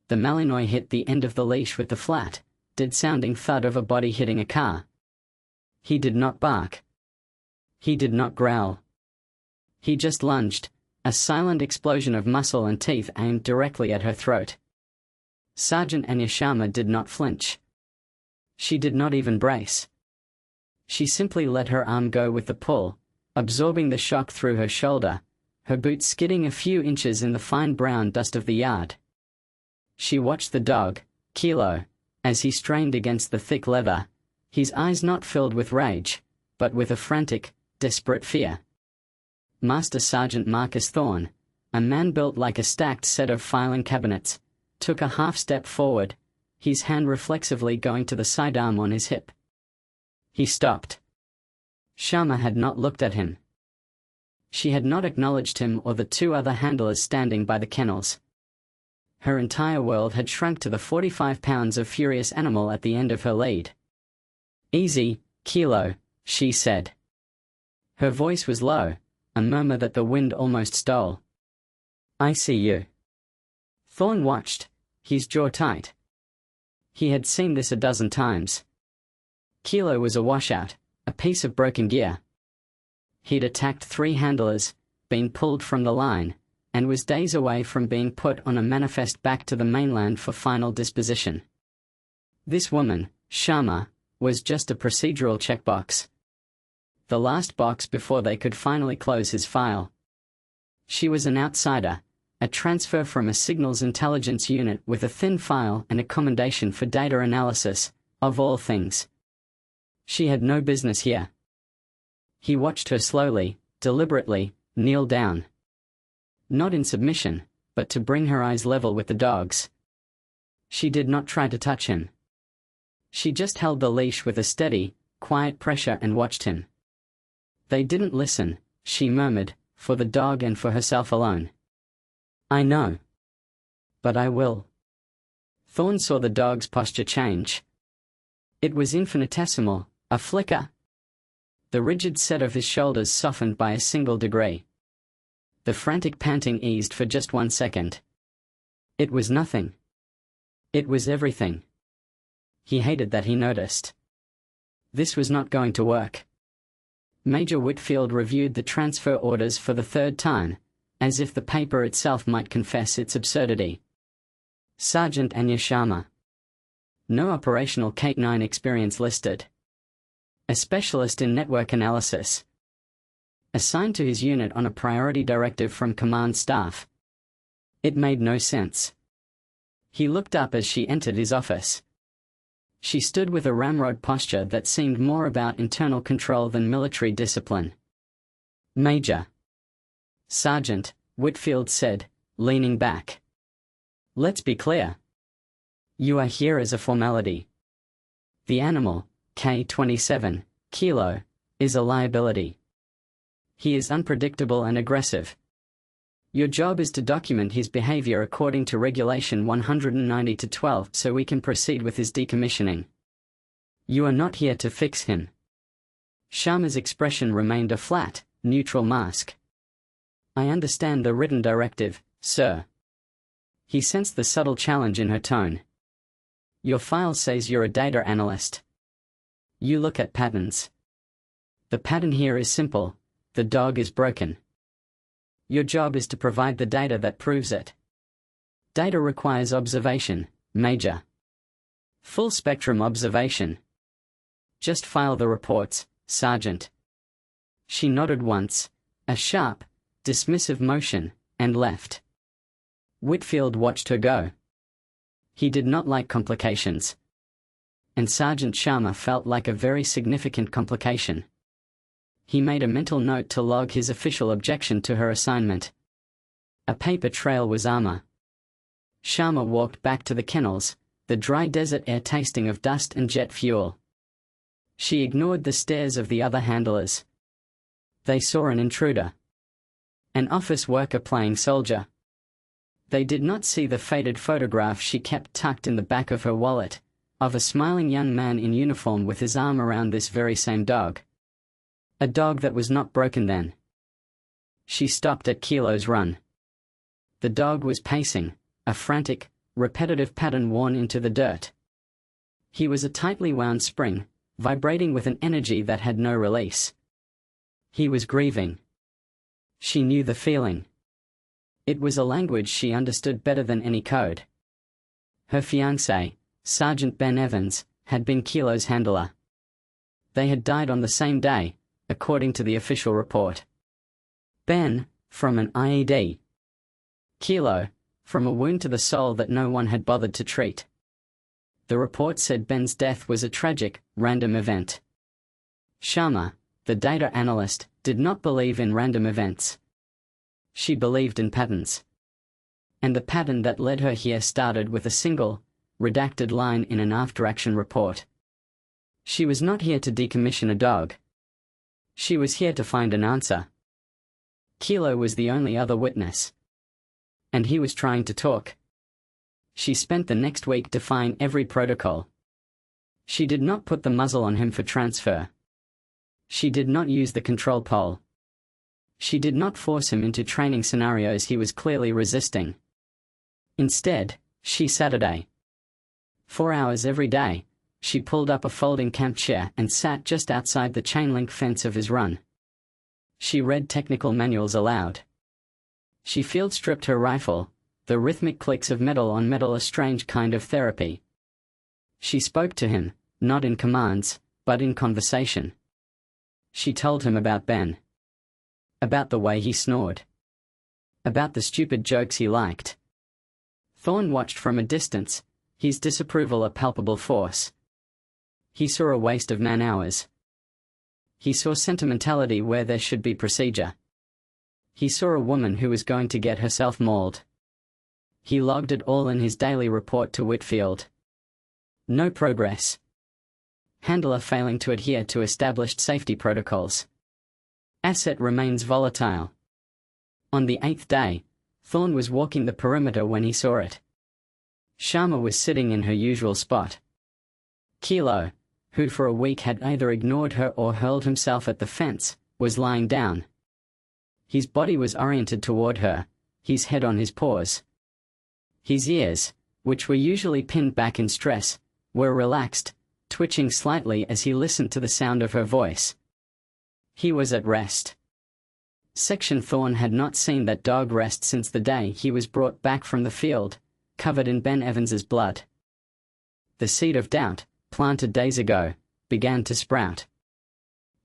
The Malinois hit the end of the leash with the flat, dead-sounding thud of a body hitting a car. He did not bark. He did not growl. He just lunged, a silent explosion of muscle and teeth aimed directly at her throat. Sergeant Anya Sharma did not flinch. She did not even brace. She simply let her arm go with the pull, absorbing the shock through her shoulder, her boots skidding a few inches in the fine brown dust of the yard. She watched the dog, Kilo, as he strained against the thick leather, his eyes not filled with rage, but with a frantic, desperate fear. Master Sergeant Marcus Thorne, a man built like a stacked set of filing cabinets, took a half-step forward, his hand reflexively going to the sidearm on his hip. He stopped. Sharma had not looked at him. She had not acknowledged him or the two other handlers standing by the kennels. Her entire world had shrunk to the 45 pounds of furious animal at the end of her lead. "Easy, Kilo," she said. Her voice was low, a murmur that the wind almost stole. "I see you." Thorne watched, his jaw tight. He had seen this a dozen times. Kilo was a washout, a piece of broken gear. He'd attacked 3 handlers, been pulled from the line, and was days away from being put on a manifest back to the mainland for final disposition. This woman, Sharma, was just a procedural checkbox. The last box before they could finally close his file. She was an outsider, a transfer from a signals intelligence unit with a thin file and a commendation for data analysis, of all things. She had no business here. He watched her slowly, deliberately, kneel down. Not in submission, but to bring her eyes level with the dog's. She did not try to touch him. She just held the leash with a steady, quiet pressure and watched him. "They didn't listen," she murmured, "for the dog and for herself alone." "I know. But I will." Thorne saw the dog's posture change. It was infinitesimal, a flicker. The rigid set of his shoulders softened by a single degree. The frantic panting eased for just 1 second. It was nothing. It was everything. He hated that he noticed. This was not going to work. Major Whitfield reviewed the transfer orders for the 3rd time, as if the paper itself might confess its absurdity. Sergeant Anya Sharma. No operational K-9 experience listed. A specialist in network analysis. Assigned to his unit on a priority directive from command staff. It made no sense. He looked up as she entered his office. She stood with a ramrod posture that seemed more about internal control than military discipline. "Major." "Sergeant," Whitfield said, leaning back. "Let's be clear. You are here as a formality. The animal, K-27, Kilo, is a liability. He is unpredictable and aggressive. Your job is to document his behavior according to Regulation 190-12 so we can proceed with his decommissioning. You are not here to fix him." Sharma's expression remained a flat, neutral mask. "I understand the written directive, sir." He sensed the subtle challenge in her tone. "Your file says you're a data analyst. You look at patterns. The pattern here is simple: the dog is broken. Your job is to provide the data that proves it. Data requires observation, Major. Full-spectrum observation. Just file the reports, Sergeant." She nodded once, a sharp, dismissive motion, and left. Whitfield watched her go. He did not like complications. And Sergeant Sharma felt like a very significant complication. He made a mental note to log his official objection to her assignment. A paper trail was armor. Sharma walked back to the kennels, the dry desert air tasting of dust and jet fuel. She ignored the stares of the other handlers. They saw an intruder. An office worker playing soldier. They did not see the faded photograph she kept tucked in the back of her wallet, of a smiling young man in uniform with his arm around this very same dog. A dog that was not broken then. She stopped at Kilo's run. The dog was pacing, a frantic, repetitive pattern worn into the dirt. He was a tightly wound spring, vibrating with an energy that had no release. He was grieving. She knew the feeling. It was a language she understood better than any code. Her fiancé, Sergeant Ben Evans, had been Kilo's handler. They had died on the same day, according to the official report. Ben, from an IED. Kilo, from a wound to the soul that no one had bothered to treat. The report said Ben's death was a tragic, random event. Sharma, the data analyst, did not believe in random events. She believed in patterns. And the pattern that led her here started with a single, redacted line in an after-action report. She was not here to decommission a dog. She was here to find an answer. Kilo was the only other witness. And he was trying to talk. She spent the next week defying every protocol. She did not put the muzzle on him for transfer. She did not use the control pole. She did not force him into training scenarios he was clearly resisting. Instead, she Saturday. 4 hours every day, she pulled up a folding camp chair and sat just outside the chain-link fence of his run. She read technical manuals aloud. She field-stripped her rifle, the rhythmic clicks of metal on metal a strange kind of therapy. She spoke to him, not in commands, but in conversation. She told him about Ben. About the way he snored. About the stupid jokes he liked. Thorne watched from a distance, his disapproval a palpable force. He saw a waste of man-hours. He saw sentimentality where there should be procedure. He saw a woman who was going to get herself mauled. He logged it all in his daily report to Whitfield. No progress. Handler failing to adhere to established safety protocols. Asset remains volatile. On the 8th day, Thorne was walking the perimeter when he saw it. Sharma was sitting in her usual spot. Kilo, who for a week had either ignored her or hurled himself at the fence, was lying down. His body was oriented toward her, his head on his paws. His ears, which were usually pinned back in stress, were relaxed, twitching slightly as he listened to the sound of her voice. He was at rest. Section Thorne had not seen that dog rest since the day he was brought back from the field, covered in Ben Evans's blood. The seed of doubt, planted days ago, began to sprout.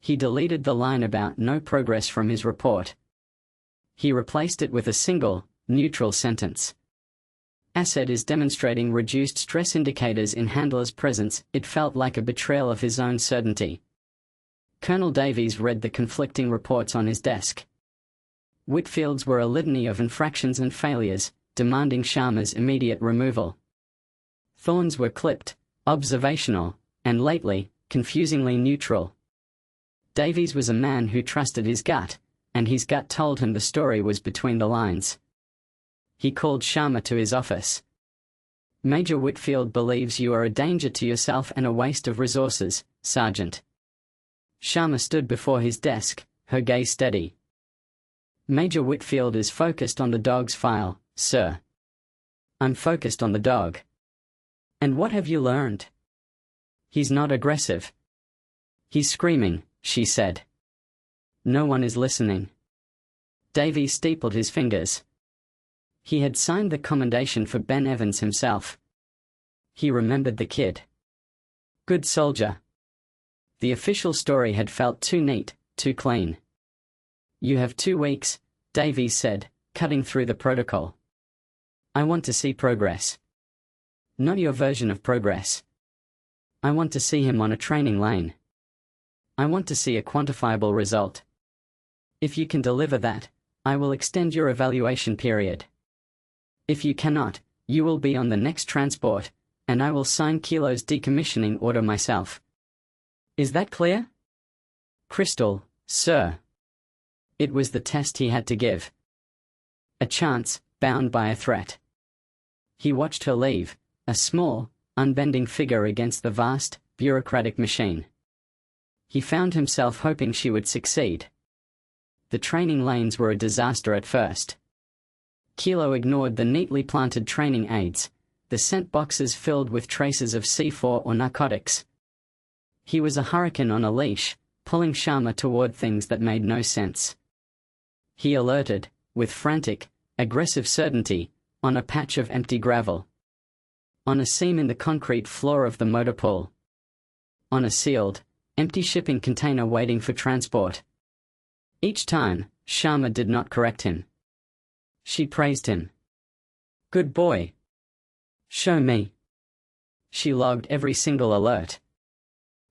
He deleted the line about no progress from his report. He replaced it with a single, neutral sentence. Asset is demonstrating reduced stress indicators in Handler's presence. It felt like a betrayal of his own certainty. Colonel Davies read the conflicting reports on his desk. Whitfield's were a litany of infractions and failures, demanding Sharma's immediate removal. Thorne's were clipped, observational, and lately, confusingly neutral. Davies was a man who trusted his gut, and his gut told him the story was between the lines. He called Sharma to his office. Major Whitfield believes you are a danger to yourself and a waste of resources, Sergeant. Sharma stood before his desk, her gaze steady. Major Whitfield is focused on the dog's file, sir. I'm focused on the dog. And what have you learned? He's not aggressive. He's screaming, she said. No one is listening. Davies steepled his fingers. He had signed the commendation for Ben Evans himself. He remembered the kid. Good soldier. The official story had felt too neat, too clean. You have 2 weeks, Davies said, cutting through the protocol. I want to see progress. Not your version of progress. I want to see him on a training lane. I want to see a quantifiable result. If you can deliver that, I will extend your evaluation period. If you cannot, you will be on the next transport, and I will sign Kilo's decommissioning order myself. Is that clear? Crystal, sir. It was the test he had to give. A chance, bound by a threat. He watched her leave, a small, unbending figure against the vast, bureaucratic machine. He found himself hoping she would succeed. The training lanes were a disaster at first. Kilo ignored the neatly planted training aids, the scent boxes filled with traces of C4 or narcotics. He was a hurricane on a leash, pulling Sharma toward things that made no sense. He alerted, with frantic, aggressive certainty, on a patch of empty gravel. On a seam in the concrete floor of the motor pool. On a sealed, empty shipping container waiting for transport. Each time, Sharma did not correct him. She praised him. "Good boy. Show me." She logged every single alert.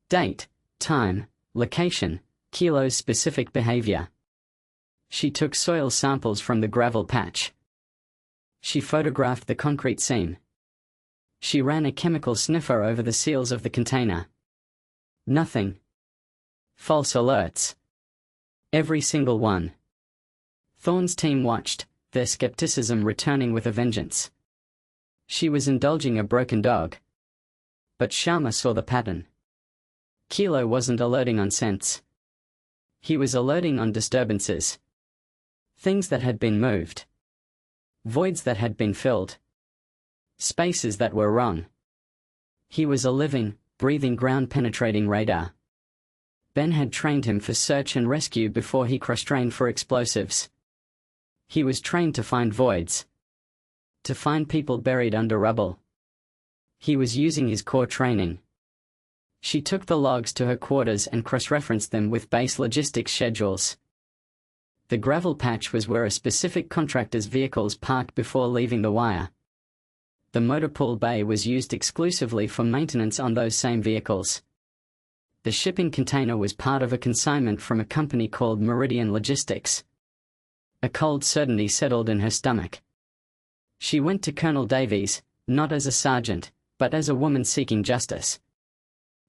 Date, time, location, kilos, specific behavior. She took soil samples from the gravel patch. She photographed the concrete seam. She ran a chemical sniffer over the seals of the container. Nothing. False alerts. Every single one. Thorne's team watched, their skepticism returning with a vengeance. She was indulging a broken dog. But Sharma saw the pattern. Kilo wasn't alerting on scents. He was alerting on disturbances. Things that had been moved. Voids that had been filled. Spaces that were wrong. He was a living, breathing, ground-penetrating radar. Ben had trained him for search and rescue before he cross-trained for explosives. He was trained to find voids. To find people buried under rubble. He was using his core training. She took the logs to her quarters and cross-referenced them with base logistics schedules. The gravel patch was where a specific contractor's vehicles parked before leaving the wire. The motor pool bay was used exclusively for maintenance on those same vehicles. The shipping container was part of a consignment from a company called Meridian Logistics. A cold certainty settled in her stomach. She went to Colonel Davies, not as a sergeant, but as a woman seeking justice.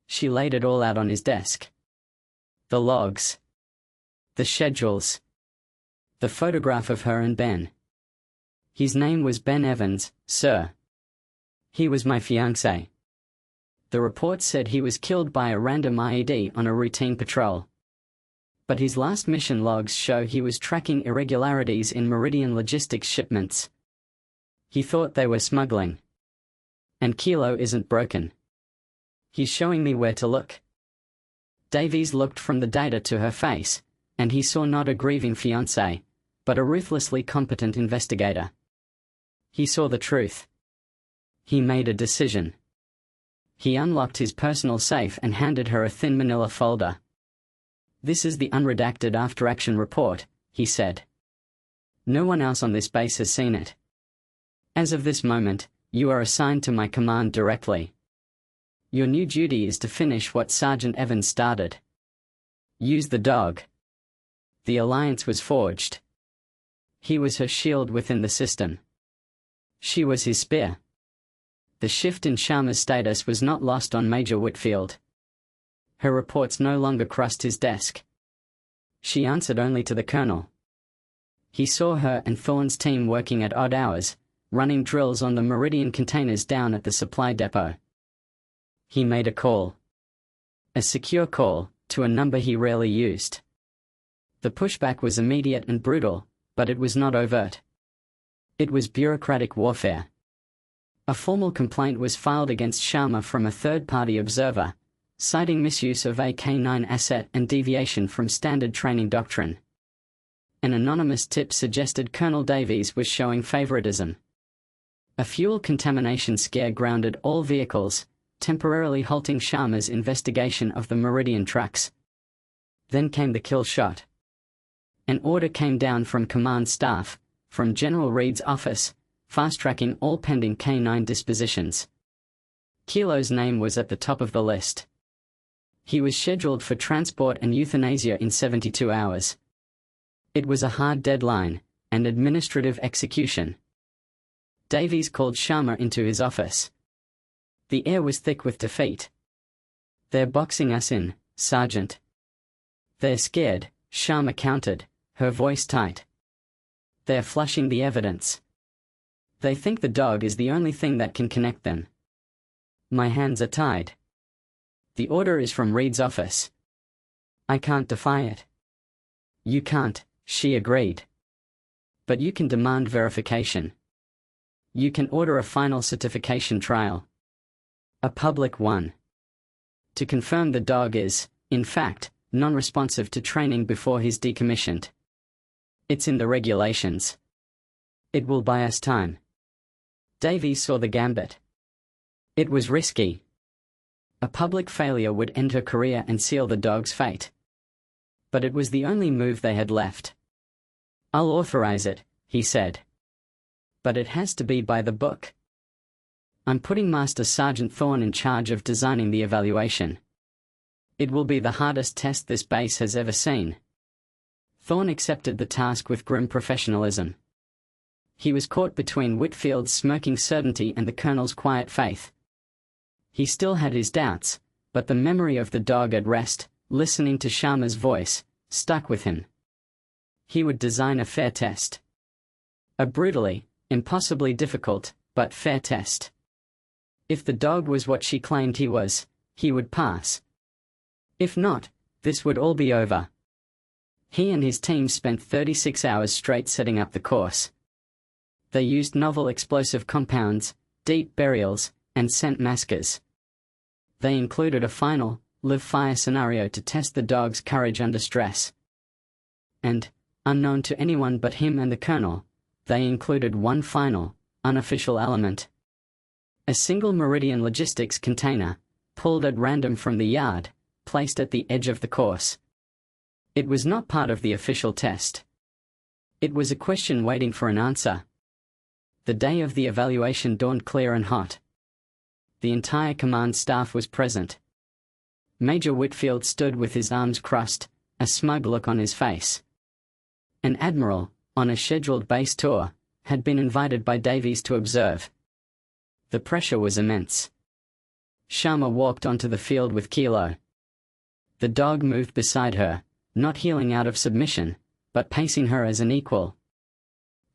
She laid it all out on his desk. The logs. The schedules. The photograph of her and Ben. His name was Ben Evans, sir. He was my fiancé. The report said he was killed by a random IED on a routine patrol. But his last mission logs show he was tracking irregularities in Meridian Logistics shipments. He thought they were smuggling. And Kilo isn't broken. He's showing me where to look. Davies looked from the data to her face, and he saw not a grieving fiancé, but a ruthlessly competent investigator. He saw the truth. He made a decision. He unlocked his personal safe and handed her a thin manila folder. "This is the unredacted after-action report," he said. "No one else on this base has seen it. As of this moment, you are assigned to my command directly. Your new duty is to finish what Sergeant Evans started. Use the dog." The alliance was forged. He was her shield within the system. She was his spear. The shift in Sharma's status was not lost on Major Whitfield. Her reports no longer crossed his desk. She answered only to the colonel. He saw her and Thorne's team working at odd hours, running drills on the Meridian containers down at the supply depot. He made a call. A secure call, to a number he rarely used. The pushback was immediate and brutal, but it was not overt. It was bureaucratic warfare. A formal complaint was filed against Sharma from a third-party observer, citing misuse of a K-9 asset and deviation from standard training doctrine. An anonymous tip suggested Colonel Davies was showing favoritism. A fuel contamination scare grounded all vehicles, temporarily halting Sharma's investigation of the Meridian trucks. Then came the kill shot. An order came down from command staff, from General Reed's office, fast-tracking all pending K-9 dispositions. Kilo's name was at the top of the list. He was scheduled for transport and euthanasia in 72 hours. It was a hard deadline, and administrative execution. Davies called Sharma into his office. The air was thick with defeat. "They're boxing us in, Sergeant." "They're scared," Sharma countered, her voice tight. "They're flushing the evidence. They think the dog is the only thing that can connect them. My hands are tied. The order is from Reed's office. I can't defy it." "You can't," she agreed. "But you can demand verification. You can order a final certification trial. A public one. To confirm the dog is, in fact, non-responsive to training before he's decommissioned. It's in the regulations. It will buy us time. Davies saw the gambit. It was risky. A public failure would end her career and seal the dog's fate. But it was the only move they had left. I'll authorize it, he said. But it has to be by the book. I'm putting Master Sergeant Thorne in charge of designing the evaluation. It will be the hardest test this base has ever seen. Thorne accepted the task with grim professionalism. He was caught between Whitfield's smirking certainty and the Colonel's quiet faith. He still had his doubts, but the memory of the dog at rest, listening to Sharma's voice, stuck with him. He would design a fair test. A brutally, impossibly difficult, but fair test. If the dog was what she claimed he was, he would pass. If not, this would all be over. He and his team spent 36 hours straight setting up the course. They used novel explosive compounds, deep burials, and scent maskers. They included a final, live-fire scenario to test the dog's courage under stress. And, unknown to anyone but him and the Colonel, they included one final, unofficial element. A single Meridian logistics container, pulled at random from the yard, placed at the edge of the course. It was not part of the official test. It was a question waiting for an answer. The day of the evaluation dawned clear and hot. The entire command staff was present. Major Whitfield stood with his arms crossed, a smug look on his face. An admiral, on a scheduled base tour, had been invited by Davies to observe. The pressure was immense. Sharma walked onto the field with Kilo. The dog moved beside her, not heeling out of submission, but pacing her as an equal.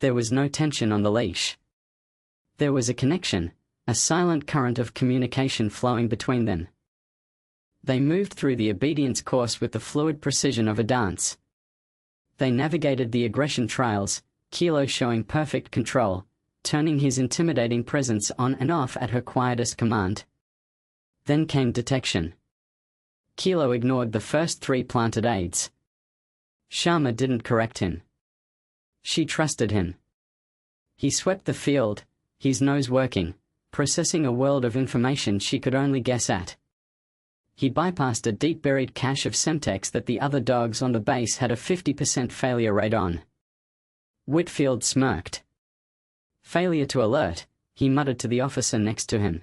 There was no tension on the leash. There was a connection, a silent current of communication flowing between them. They moved through the obedience course with the fluid precision of a dance. They navigated the aggression trials, Kilo showing perfect control, turning his intimidating presence on and off at her quietest command. Then came detection. Kilo ignored the first 3 planted aids. Sharma didn't correct him. She trusted him. He swept the field, his nose working, processing a world of information she could only guess at. He bypassed a deep-buried cache of Semtex that the other dogs on the base had a 50% failure rate on. Whitfield smirked. Failure to alert, he muttered to the officer next to him.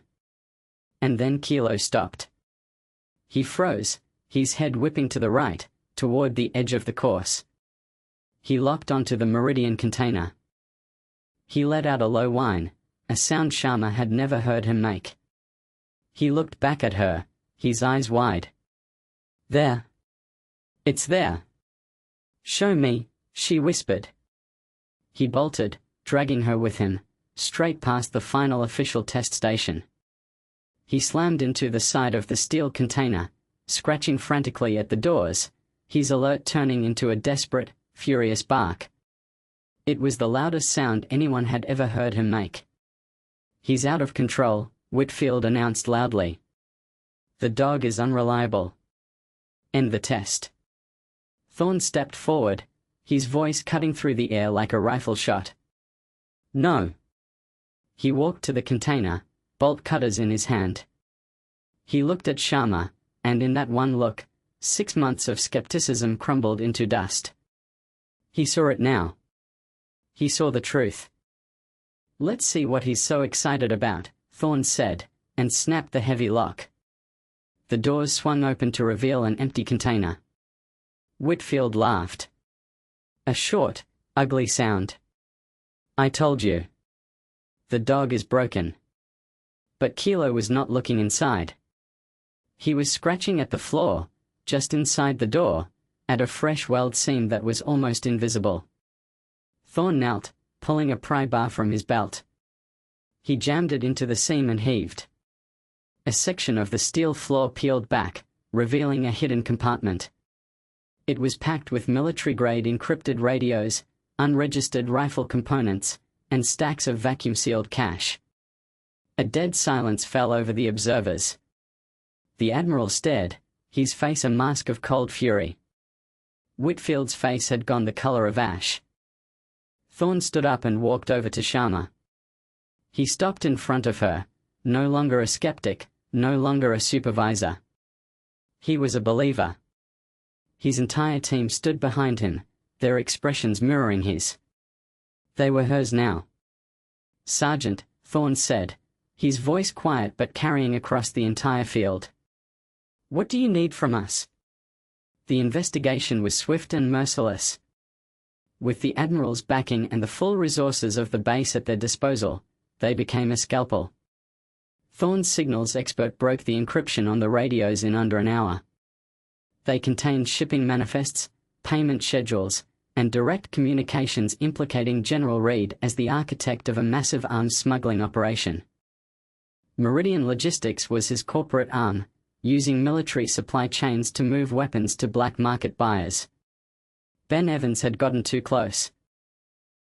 And then Kilo stopped. He froze, his head whipping to the right, toward the edge of the course. He locked onto the Meridian container. He let out a low whine, a sound Sharma had never heard him make. He looked back at her, his eyes wide. There. It's there. Show me, she whispered. He bolted, dragging her with him, straight past the final official test station. He slammed into the side of the steel container, scratching frantically at the doors, his alert turning into a desperate, furious bark. It was the loudest sound anyone had ever heard him make. He's out of control, Whitfield announced loudly. The dog is unreliable. End the test. Thorne stepped forward, his voice cutting through the air like a rifle shot. No. He walked to the container, bolt cutters in his hand. He looked at Sharma, and in that one look, 6 months of skepticism crumbled into dust. He saw it now. He saw the truth. Let's see what he's so excited about, Thorne said, and snapped the heavy lock. The doors swung open to reveal an empty container. Whitfield laughed. A short, ugly sound. I told you. The dog is broken. But Kilo was not looking inside. He was scratching at the floor, just inside the door, at a fresh weld seam that was almost invisible. Thorne knelt, pulling a pry bar from his belt. He jammed it into the seam and heaved. A section of the steel floor peeled back, revealing a hidden compartment. It was packed with military-grade encrypted radios, unregistered rifle components, and stacks of vacuum-sealed cash. A dead silence fell over the observers. The Admiral stared, his face a mask of cold fury. Whitfield's face had gone the color of ash. Thorne stood up and walked over to Sharma. He stopped in front of her, no longer a skeptic, no longer a supervisor. He was a believer. His entire team stood behind him, their expressions mirroring his. They were hers now. "Sergeant," Thorne said, his voice quiet but carrying across the entire field. "What do you need from us?" The investigation was swift and merciless. With the Admiral's backing and the full resources of the base at their disposal, they became a scalpel. Thorne's signals expert broke the encryption on the radios in under an hour. They contained shipping manifests, payment schedules, and direct communications implicating General Reed as the architect of a massive arms smuggling operation. Meridian Logistics was his corporate arm, using military supply chains to move weapons to black market buyers. Ben Evans had gotten too close.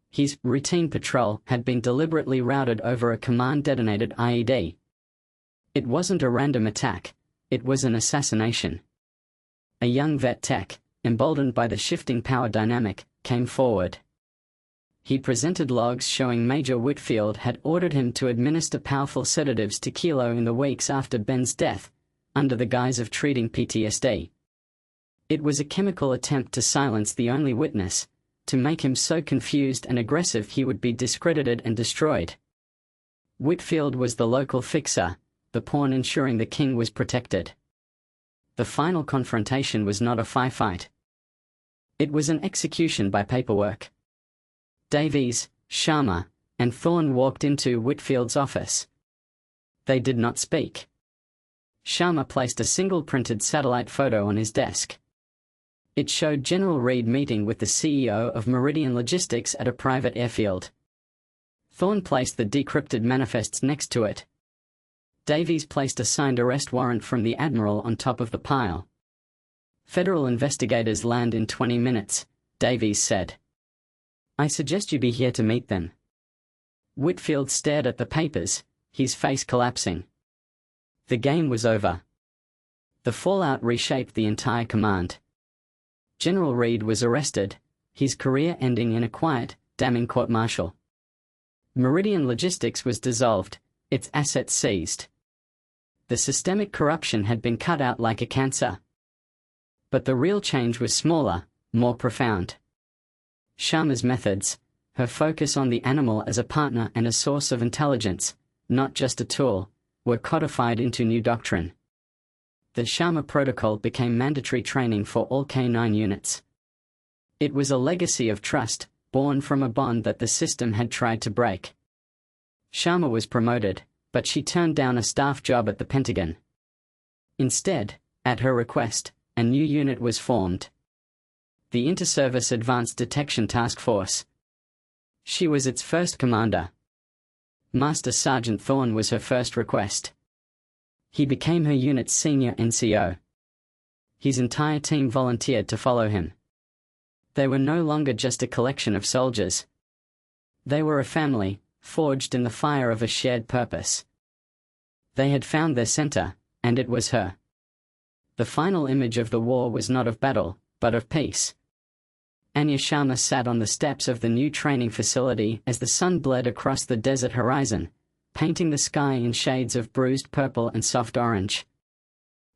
His routine patrol had been deliberately routed over a command-detonated IED. It wasn't a random attack, it was an assassination. A young vet tech, emboldened by the shifting power dynamic, came forward. He presented logs showing Major Whitfield had ordered him to administer powerful sedatives to Kilo in the weeks after Ben's death, under the guise of treating PTSD. It was a chemical attempt to silence the only witness, to make him so confused and aggressive he would be discredited and destroyed. Whitfield was the local fixer, the pawn ensuring the king was protected. The final confrontation was not a firefight. It was an execution by paperwork. Davies, Sharma, and Thorne walked into Whitfield's office. They did not speak. Sharma placed a single printed satellite photo on his desk. It showed General Reed meeting with the CEO of Meridian Logistics at a private airfield. Thorne placed the decrypted manifests next to it. Davies placed a signed arrest warrant from the Admiral on top of the pile. "Federal investigators land in 20 minutes, Davies said. "I suggest you be here to meet them." Whitfield stared at the papers, his face collapsing. The game was over. The fallout reshaped the entire command. General Reed was arrested, his career ending in a quiet, damning court-martial. Meridian Logistics was dissolved, its assets seized. The systemic corruption had been cut out like a cancer. But the real change was smaller, more profound. Sharma's methods, her focus on the animal as a partner and a source of intelligence, not just a tool, were codified into new doctrine. The Sharma Protocol became mandatory training for all K9 units. It was a legacy of trust, born from a bond that the system had tried to break. Sharma was promoted, but she turned down a staff job at the Pentagon. Instead, at her request, a new unit was formed. The Inter-Service Advanced Detection Task Force. She was its first commander. Master Sergeant Thorne was her first request. He became her unit's senior NCO. His entire team volunteered to follow him. They were no longer just a collection of soldiers. They were a family, forged in the fire of a shared purpose. They had found their center, and it was her. The final image of the war was not of battle, but of peace. Anya Sharma sat on the steps of the new training facility as the sun bled across the desert horizon, painting the sky in shades of bruised purple and soft orange.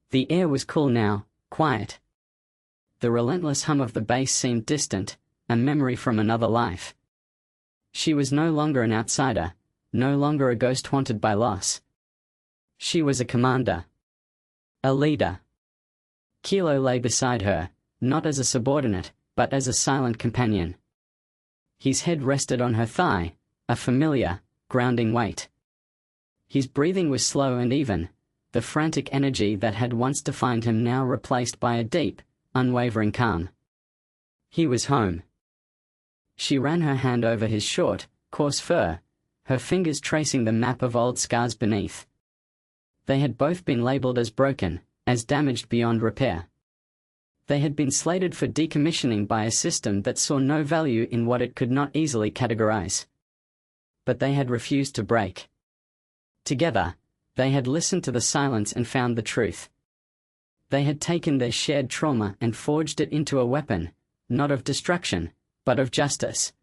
The air was cool now, quiet. The relentless hum of the base seemed distant, a memory from another life. She was no longer an outsider, no longer a ghost haunted by loss. She was a commander. A leader. Kilo lay beside her, not as a subordinate, but as a silent companion. His head rested on her thigh, a familiar, grounding weight. His breathing was slow and even, the frantic energy that had once defined him now replaced by a deep, unwavering calm. He was home. She ran her hand over his short, coarse fur, her fingers tracing the map of old scars beneath. They had both been labeled as broken, as damaged beyond repair. They had been slated for decommissioning by a system that saw no value in what it could not easily categorize. but they had refused to break. Together, they had listened to the silence and found the truth. They had taken their shared trauma and forged it into a weapon, not of destruction, but of justice.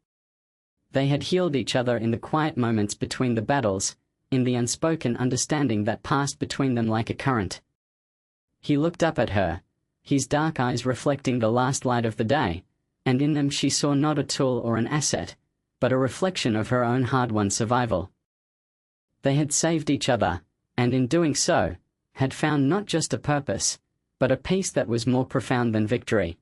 They had healed each other in the quiet moments between the battles, in the unspoken understanding that passed between them like a current. He looked up at her, his dark eyes reflecting the last light of the day, and in them she saw not a tool or an asset, but a reflection of her own hard-won survival. They had saved each other, and in doing so, had found not just a purpose, but a peace that was more profound than victory.